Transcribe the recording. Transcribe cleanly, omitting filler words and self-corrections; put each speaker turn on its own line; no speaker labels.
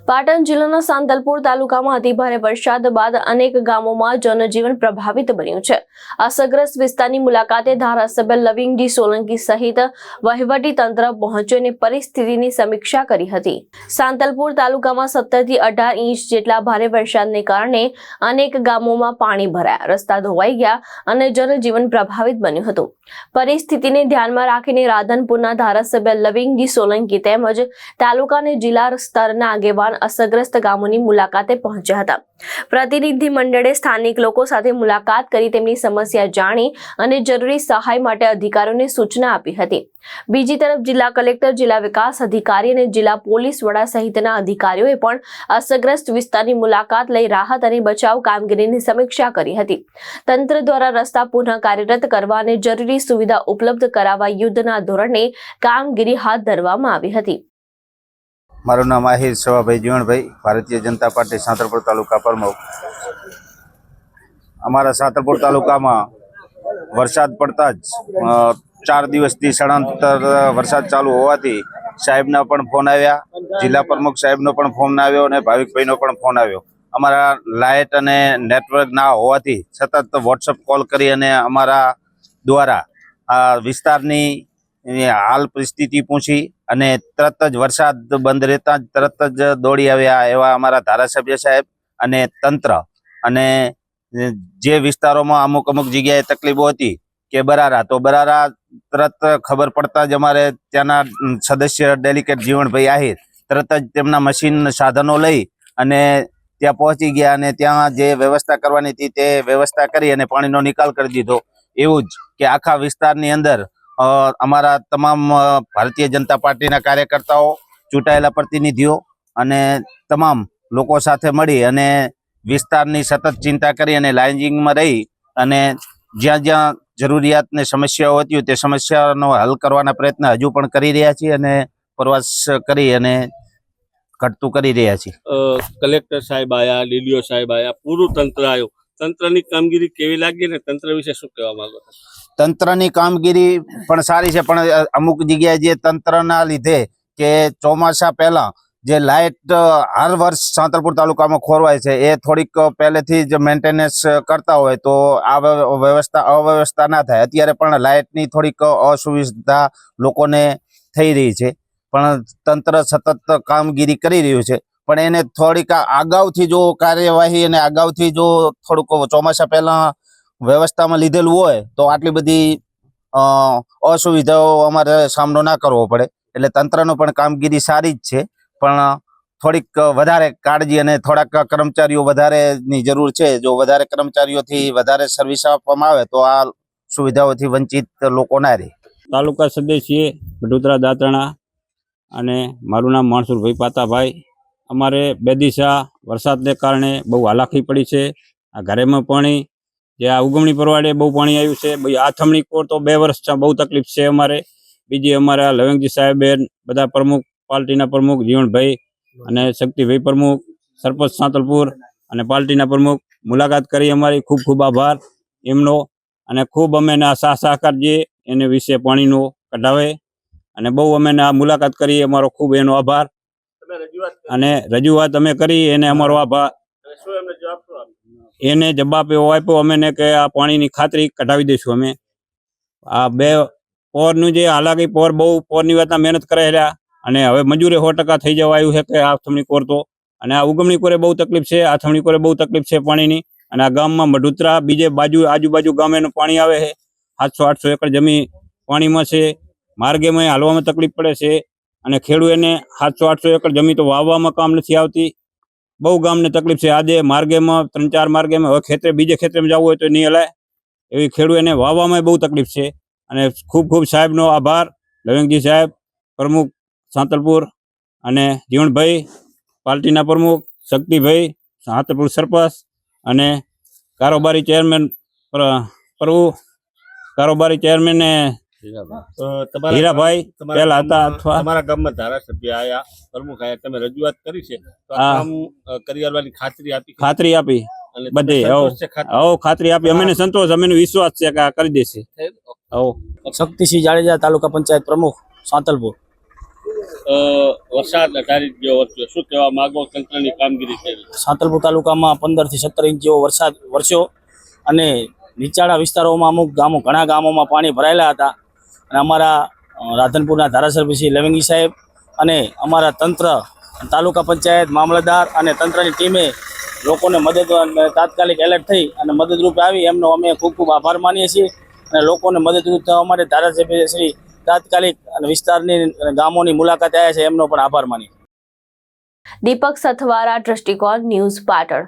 પાટણ જિલ્લાના સાંતલપુર તાલુકામાં અતિભારે વરસાદ બાદ અનેક ગામોમાં જનજીવન પ્રભાવિત બન્યું છે। અસરગ્રસ્ત વિસ્તારની મુલાકાતે ધારાસભ્ય લવિંગજી સોલંકી સહિત વહીવટી તંત્ર પહોંચ્યું અને પરિસ્થિતિની સમીક્ષા કરી હતી। સાંતલપુર તાલુકામાં 17 થી 18 ઇંચ જેટલા ભારે વરસાદને કારણે અનેક ગામોમાં પાણી ભરાયા, રસ્તા ધોવાઈ ગયા અને જનજીવન પ્રભાવિત બન્યું હતું। પરિસ્થિતિને ધ્યાનમાં રાખીને રાધનપુરના ધારાસભ્ય લવિંગજી સોલંકી તેમજ તાલુકા અને જિલ્લા સ્તરના આગેવાન અસરગ્રસ્ત ગામોની મુલાકાતે પહોંચ્યા હતા। પ્રતિનિધિ મંડળે સ્થાનિક લોકો સાથે મુલાકાત કરી તેમની સમસ્યા જાણી અને જરૂરી સહાય માટે અધિકારીઓને સૂચના આપી હતી। બીજી તરફ જિલ્લા કલેક્ટર, જિલ્લા વિકાસ અધિકારી અને જિલ્લા પોલીસ વડા સહિતના અધિકારીઓએ પણ અસરગ્રસ્ત વિસ્તારની મુલાકાત લઈ રાહત અને બચાવ કામગીરીની સમીક્ષા કરી હતી। તંત્ર દ્વારા રસ્તા પુનઃ કાર્યરત કરવા અને જરૂરી સુવિધા ઉપલબ્ધ કરાવવા યુદ્ધના ધોરણે કામગીરી હાથ ધરવામાં આવી હતી।
મારું નામ આહિર સવાભાઈ જીવણભાઈ, ભારતીય જનતા પાર્ટી સાંતલપુર તાલુકા પ્રમુખ। અમારા સાંતલપુર તાલુકામાં વરસાદ પડતા જ 4 દિવસથી સળંતર વરસાદ ચાલુ હોવાથી સાહેબના પણ ફોન આવ્યા, જિલ્લા પ્રમુખ સાહેબનો પણ ફોન આવ્યો અને ભાવિકભાઈનો પણ ફોન આવ્યો। અમારા લાઇટ અને નેટવર્ક ના હોવાથી સતત વોટ્સઅપ કોલ કરી અને અમારા દ્વારા આ વિસ્તારની હાલ પરિસ્થિતિ પૂછી અને તરત જ વરસાદ બંધ રહેતા જ તરત જ દોડી આવ્યા એવા અમારા ધારાસભ્ય સાહેબ અને તંત્ર। અને જે વિસ્તારોમાં અમુક જગ્યાએ તકલીફો હતી કે બરારા, તો બરારા તરત ખબર પડતા જ અમારે ત્યાંના સદસ્ય ડેલિકેટ જીવણભાઈ આહિર તરત જ તેમના મશીન સાધનો લઈ અને ત્યાં પહોંચી ગયા અને ત્યાં જે વ્યવસ્થા કરવાની હતી તે વ્યવસ્થા કરી અને પાણીનો નિકાલ કરી દીધો। એવું જ કે આખા વિસ્તારની અંદર અમારા તમામ ભારતીય જનતા પાર્ટીના કાર્યકર્તાઓ, ચૂંટાયેલા પ્રતિનિધિઓ અને તમામ લોકો સાથે મળી અને વિસ્તારની સતત ચિંતા કરી અને લાઇનિંગમાં રહી અને જ્યાં જ્યાં જરૂરિયાતની સમસ્યાઓ હતી તે સમસ્યાનો હલ કરવાના પ્રયત્ન હજુ પણ કરી રહ્યા છીએ અને પ્રવાસ કરી અને ઘટતું કરી રહ્યા છીએ।
કલેક્ટર સાહેબ આવ્યા, ડીડીઓ સાહેબ આવ્યા, પૂરું તંત્ર આવ્યું। તંત્રની કામગીરી કેવી લાગી અને તંત્ર વિશે શું કહેવા માંગો છો?
તંત્રની કામગીરી પણ સારી છે, પણ અમુક જગ્યાએ જે તંત્રના લીધે કે ચોમાસા પહેલા જે લાઇટ હર વર્ષ સાંતલપુર તાલુકામાં ખોરવાય છે એ થોડીક પહેલેથી જ મેન્ટેનન્સ કરતા હોય તો આ અવ્યવસ્થા ના થાય। અત્યારે પણ લાઇટની થોડીક અસુવિધા લોકોને થઈ રહી છે, પણ તંત્ર સતત કામગીરી કરી રહ્યું છે। પણ એને થોડીક અગાઉથી જો કાર્યવાહી અને અગાઉથી જો થોડુંક ચોમાસા પહેલા વ્યવસ્થામાં લીધેલું હોય તો આટલી બધી અસુવિધાઓ અમારે સામનો ના કરવો પડે। એટલે તંત્રનો પણ કામગીરી સારી જ છે, પણ થોડીક વધારે કાળજી અને થોડાક કર્મચારીઓ વધારેની જરૂર છે। જો વધારે કર્મચારીઓથી વધારે સર્વિસ આપવામાં આવે તો આ સુવિધાઓથી વંચિત લોકો ના રહે।
તાલુકા સદસ્ય વડોદરા દાંતરણા અને મારું નામ માણસુરભાઈ પાતાભાઈ। અમારે બેદિશા વરસાદને કારણે બહુ હાલાકી પડી છે। આ ઘરેમાં પાણી, જે આ ઉગમણી પરવાડે બહુ પાણી આવ્યું છે। ભાઈ આથમણી કોર તો 2 વર્ષ બહુ તકલીફ છે અમારે। બીજી અમારા લવિંગજી સાહેબે બધા પ્રમુખ, પાર્ટીના પ્રમુખ જીવણભાઈ અને શક્તિભાઈ પ્રમુખ, સરપંચ સાંતલપુર અને પાર્ટીના પ્રમુખ મુલાકાત કરી। અમારી ખૂબ ખૂબ આભાર એમનો અને ખૂબ અમે સાહ સહકાર જે એને વિશે પાણીનો કઢાવે અને બહુ અમે આ મુલાકાત કરી, અમારો ખૂબ એનો આભાર અને રજૂઆત અમે કરી એને અમારો આભાર। એને જવાબ એવો આપ્યો અમે કે આ પાણીની ખાતરી કઢાવી દઈશું અમે। આ 2 પોરનું જે હાલાકી પોર બહુ પોરની વાતના મહેનત કરેલા અને હવે મંજૂરી 100% થઈ જવા આવ્યું છે કે આથમણી કોર તો, અને આ ઉગમણી કોરે બહુ તકલીફ છે, આથમણી કોરે બહુ તકલીફ છે પાણીની। અને આ ગામમાં મઢુતરા બીજે આજુબાજુ ગામેનું પાણી આવે છે। 700-800 એકર જમીન પાણીમાં છે। માર્ગેમાં હાલવામાં તકલીફ પડે છે અને ખેડૂતોને 700-800 એકર જમીન તો વાવવામાં કામ નથી આવતી। બહુ ગામને તકલીફ છે। આજે માર્ગેમાં 3-4 માર્ગેમાં હવે ખેતરે બીજે ખેતરેમાં જવું હોય તો નહીં હલાય એવી ખેડૂતોને વાવવામાં બહુ તકલીફ છે। અને ખૂબ ખૂબ સાહેબનો આભાર, લવિંગજી સાહેબ પ્રમુખ સાંતલપુર અને જીવણભાઈ પાર્ટીના પ્રમુખ, શક્તિભાઈ સાંતલપુર સરપંચ અને કારોબારી ચેરમેન કારોબારી ચેરમેન ને હીરાભાઈ પહેલા હતા। અથવા
તમારા ગામમાં ધારાસભ્ય આવ્યા, પ્રમુખ આવ્યા, તમે રજૂઆત કરી છે તો આ કામ કરી આવવાની
ખાતરી આપી બધે ખાતરી આપી। અમને સંતોષ, અમને વિશ્વાસ છે કે આ કરી દેશે।
શક્તિસિંહ જાડેજા, તાલુકા પંચાયત પ્રમુખ સાંતલપુર।
વરસાદ આધારિત જેવો વરસ્યો, શું કહેવા માંગો? તંત્રની કામગીરી કેવી?
સાંતલપુર તાલુકામાં 15 થી 17 ઇંચ જેવો વરસાદ વરસ્યો અને નીચાણા વિસ્તારોમાં અમુક ઘણા ગામોમાં પાણી ભરાયેલા હતા અને અમારા રાધનપુરના ધારાસભ્ય શ્રી લવિંગી સાહેબ અને અમારા તંત્ર, તાલુકા પંચાયત, મામલતદાર અને તંત્રની ટીમે લોકોને તાત્કાલિક એલર્ટ થઈ અને મદદરૂપ આવી એમનો અમે ખૂબ ખૂબ આભાર માનીએ છીએ અને લોકોને મદદરૂપ થવા માટે ધારાસભ્ય શ્રી તાત્કાલિક અને વિસ્તારની ગામોની મુલાકાતે આવ્યા છે એમનો પણ આભાર માનીએ.
દીપક સથવારા, દ્રષ્ટિકોણ ન્યૂઝ, પાટણ.